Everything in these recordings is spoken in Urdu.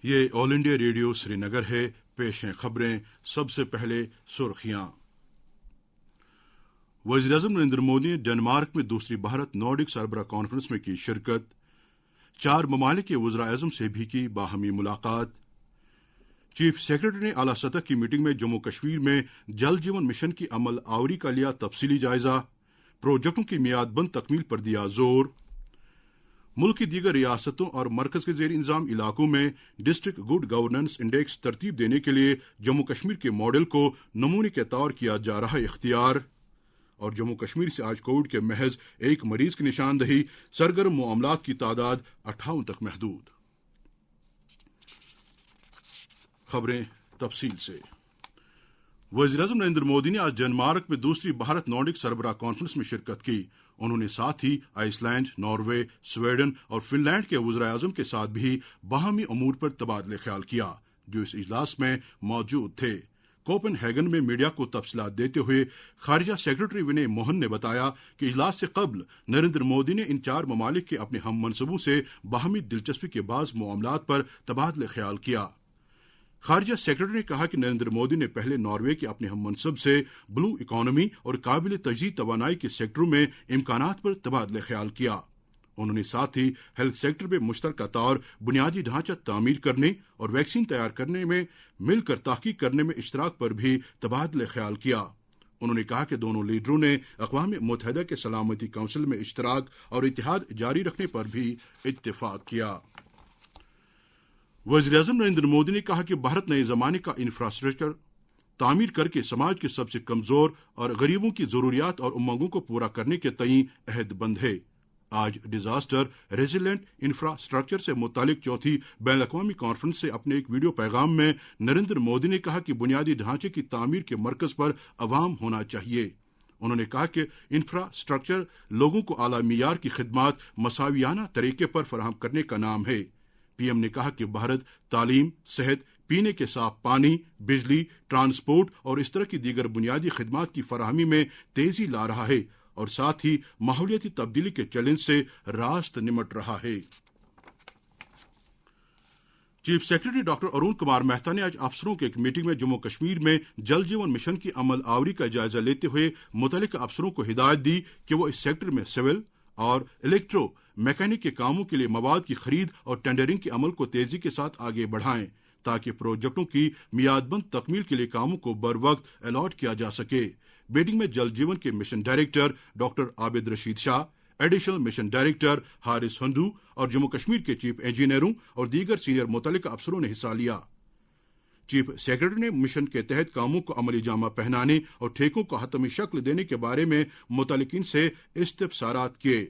یہ آل انڈیا ریڈیو سری نگر ہے. پیش ہیں خبریں. سب سے پہلے سرخیاں. وزیر اعظم نریندر مودی نے ڈنمارک میں دوسری بھارت نارڈک سربراہ کانفرنس میں کی شرکت. 4 ممالک کے وزراء اعظم سے بھی کی باہمی ملاقات. چیف سیکرٹری نے اعلیٰ سطح کی میٹنگ میں جموں کشمیر میں جل جیون مشن کی عمل آوری کا لیا تفصیلی جائزہ. پروجیکٹوں کی میعاد بند تکمیل پر دیا زور. ملک کی دیگر ریاستوں اور مرکز کے زیر انتظام علاقوں میں ڈسٹرکٹ گڈ گورننس انڈیکس ترتیب دینے کے لیے جموں کشمیر کے ماڈل کو نمونے کے طور کیا جا رہا اختیار. اور جموں کشمیر سے آج کووڈ کے محض 1 مریض کی نشاندہی. سرگرم معاملات کی تعداد 58 تک محدود. خبریں تفصیل سے. وزیر اعظم نریندر مودی نے آج ڈنمارک میں دوسری بھارت نارڈک سربراہ کانفرنس میں شرکت کی. انہوں نے ساتھ ہی آئس لینڈ، ناروے، سویڈن اور فن لینڈ کے وزراء اعظم کے ساتھ بھی باہمی امور پر تبادلہ خیال کیا جو اس اجلاس میں موجود تھے. کوپن ہیگن میں میڈیا کو تفصیلات دیتے ہوئے خارجہ سیکرٹری ونے موہن نے بتایا کہ اجلاس سے قبل نریندر مودی نے ان 4 ممالک کے اپنے ہم منصبوں سے باہمی دلچسپی کے بعض معاملات پر تبادلہ خیال کیا. خارجہ سیکرٹری نے کہا کہ نریندر مودی نے پہلے ناروے کے اپنے ہم منصب سے بلو اکانومی اور قابل تجدید توانائی کے سیکٹروں میں امکانات پر تبادلہ خیال کیا. انہوں نے ساتھ ہی ہیلتھ سیکٹر میں مشترکہ طور بنیادی ڈھانچہ تعمیر کرنے اور ویکسین تیار کرنے میں مل کر تحقیق کرنے میں اشتراک پر بھی تبادلہ خیال کیا. انہوں نے کہا کہ دونوں لیڈروں نے اقوام متحدہ کے سلامتی کونسل میں اشتراک اور اتحاد جاری رکھنے پر بھی اتفاق کیا. وزیر اعظم نریندر مودی نے کہا کہ بھارت نئے زمانے کا انفراسٹرکچر تعمیر کر کے سماج کے سب سے کمزور اور غریبوں کی ضروریات اور امنگوں کو پورا کرنے کے تئیں عہد بند ہے. آج ڈیزاسٹر ریزیلینٹ انفراسٹرکچر سے متعلق چوتھی بین الاقوامی کانفرنس سے اپنے ایک ویڈیو پیغام میں نریندر مودی نے کہا کہ بنیادی ڈھانچے کی تعمیر کے مرکز پر عوام ہونا چاہیے. انہوں نے کہا کہ انفراسٹرکچر لوگوں کو اعلیٰ معیار کی خدمات مساویانہ طریقے پر فراہم کرنے کا نام ہے. پی ایم نے کہا کہ بھارت تعلیم، صحت، پینے کے صاف پانی، بجلی، ٹرانسپورٹ اور اس طرح کی دیگر بنیادی خدمات کی فراہمی میں تیزی لا رہا ہے اور ساتھ ہی ماحولیاتی تبدیلی کے چیلنج سے راست نمٹ رہا ہے. Chief secretary doctor Arun Kumar Mehta نے آج افسروں کی ایک میٹنگ میں جموں کشمیر میں جل جیون مشن کی عمل آوری کا جائزہ لیتے ہوئے متعلقہ افسروں کو ہدایت دی کہ وہ اس سیکٹر میں سول اور الیکٹرو میکینک کے کاموں کے لیے مواد کی خرید اور ٹینڈرنگ کے عمل کو تیزی کے ساتھ آگے بڑھائیں تاکہ پروجیکٹوں کی میعاد بند تکمیل کے لیے کاموں کو بروقت الاٹ کیا جا سکے. میٹنگ میں جل جیون کے مشن ڈائریکٹر ڈاکٹر عابد رشید شاہ، ایڈیشنل مشن ڈائریکٹر حارث ہنڈو اور جموں کشمیر کے چیف انجینئروں اور دیگر سینئر متعلقہ افسروں نے حصہ لیا. چیف سیکرٹری نے مشن کے تحت کاموں کو عملی جامہ پہنانے اور ٹھیکوں کو حتمی شکل دینے کے بارے میں متعلقین سے استفسارات کیے.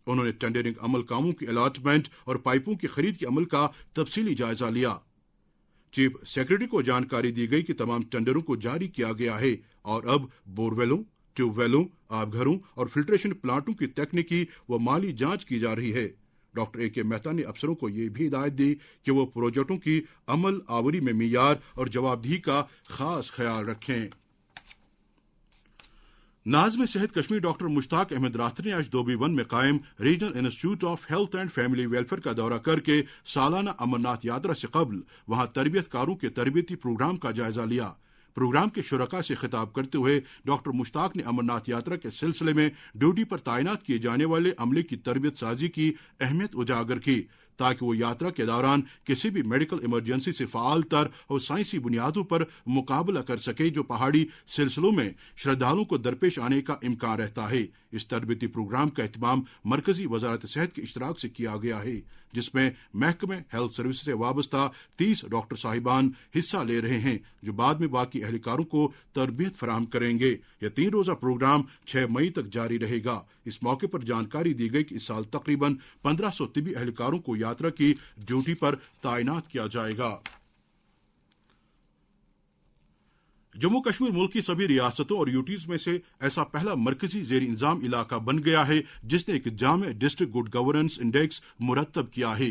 انہوں نے ٹینڈرنگ عمل کاموں کی الاٹمنٹ اور پائپوں کی خرید کے عمل کا تفصیلی جائزہ لیا. چیف سیکرٹری کو جانکاری دی گئی کہ تمام ٹینڈروں کو جاری کیا گیا ہے اور اب بورویلوں، ٹیوب ویلوں، آب گھروں اور فلٹریشن پلانٹوں کی تکنیکی و مالی جانچ کی جا رہی ہے. ڈاکٹر اے کے مہتا نے افسروں کو یہ بھی ہدایت دی کہ وہ پروجیکٹوں کی عمل آوری میں معیار اور جوابدہی کا خاص خیال رکھیں. ناظم صحت کشمیر ڈاکٹر مشتاق احمد راتر نے آج دوبی ون میں قائم regional institute of health and family welfare کا دورہ کر کے سالانہ امرناتھ یاترا سے قبل وہاں تربیت کاروں کے تربیتی پروگرام کا جائزہ لیا. پروگرام کے شرکاء سے خطاب کرتے ہوئے ڈاکٹر مشتاق نے امرناتھ یاترا کے سلسلے میں ڈیوٹی پر تعینات کیے جانے والے عملے کی تربیت سازی کی اہمیت اجاگر کی تاکہ وہ یاترا کے دوران کسی بھی میڈیکل ایمرجنسی سے فعال تر اور سائنسی بنیادوں پر مقابلہ کر سکے جو پہاڑی سلسلوں میں شردھالوں کو درپیش آنے کا امکان رہتا ہے. اس تربیتی پروگرام کا اہتمام مرکزی وزارت صحت کے اشتراک سے کیا گیا ہے جس میں محکمہ ہیلتھ سروس سے وابستہ 30 ڈاکٹر صاحبان حصہ لے رہے ہیں جو بعد میں باقی اہلکاروں کو تربیت فراہم کریں گے. یہ 3 روزہ پروگرام 6 مئی تک جاری رہے گا. اس موقع پر جانکاری دی گئی کہ اس سال تقریباً 1500 طبی اہلکاروں کو یاترا کی ڈیوٹی پر تعینات کیا جائے گا. جموں کشمیر ملک کی سبھی ریاستوں اور یوٹیز میں سے ایسا پہلا مرکزی زیر انتظام علاقہ بن گیا ہے جس نے ایک جامع ڈسٹرکٹ گڈ گورننس انڈیکس مرتب کیا ہے.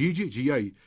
DGGI